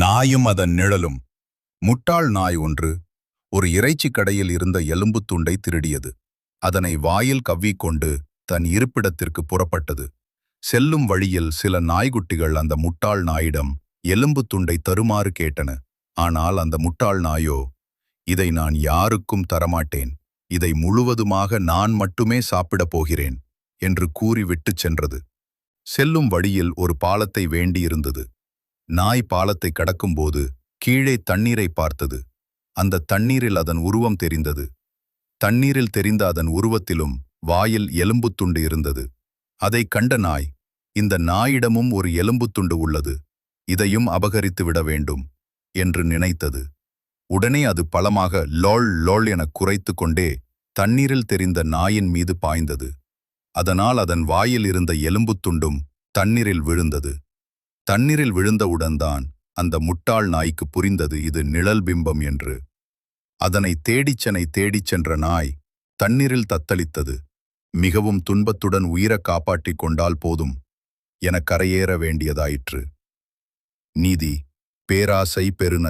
நாயும் அதன் நிழலும். முட்டாள் நாய் ஒன்று ஒரு இறைச்சிக் கடையில் இருந்த எலும்புத் துண்டை திருடியது. அதனை வாயில் கவ்விக்கொண்டு தன் இருப்பிடத்திற்கு புறப்பட்டது. செல்லும் வழியில் சில நாய்க்குட்டிகள் அந்த முட்டாள் நாயிடம் எலும்புத் துண்டை தருமாறு கேட்டன. ஆனால் அந்த முட்டாள் நாயோ, இதை நான் யாருக்கும் தரமாட்டேன், இதை முழுவதுமாக நான் மட்டுமே சாப்பிடப் போகிறேன் என்று கூறி விட்டுச் சென்றது. செல்லும் வழியில் ஒரு பாலத்தை வேண்டியிருந்தது. நாய் பாலத்தை கடக்கும்போது கீழே தண்ணீரை பார்த்தது. அந்த தண்ணீரில் அதன் உருவம் தெரிந்தது. தண்ணீரில் தெரிந்த அதன் உருவத்திலும் வாயில் எலும்புத்துண்டு இருந்தது. அதைக் கண்ட நாய், இந்த நாயிடமும் ஒரு எலும்புத்துண்டு உள்ளது, இதையும் அபகரித்து விட வேண்டும் என்று நினைத்தது. உடனே அது பலமாக லோள் லோள் என குரைத்து கொண்டே தண்ணீரில் தெரிந்த நாயின் மீது பாய்ந்தது. அதனால் அதன் வாயில் இருந்த எலும்புத்துண்டும் தண்ணீரில் விழுந்தது. தண்ணீரில் விழுந்தவுடன்தான் அந்த முட்டாள் நாய்க்கு புரிந்தது இது நிழல் பிம்பம் என்று. அதனை தேடிச் சென்ற நாய் தண்ணீரில் தத்தளித்தது. மிகவும் துன்பத்துடன் உயிரை காப்பாற்றிக் கொண்டால் போதும் என கரையேற வேண்டியதாயிற்று. நீதி, பேராசை, பெருந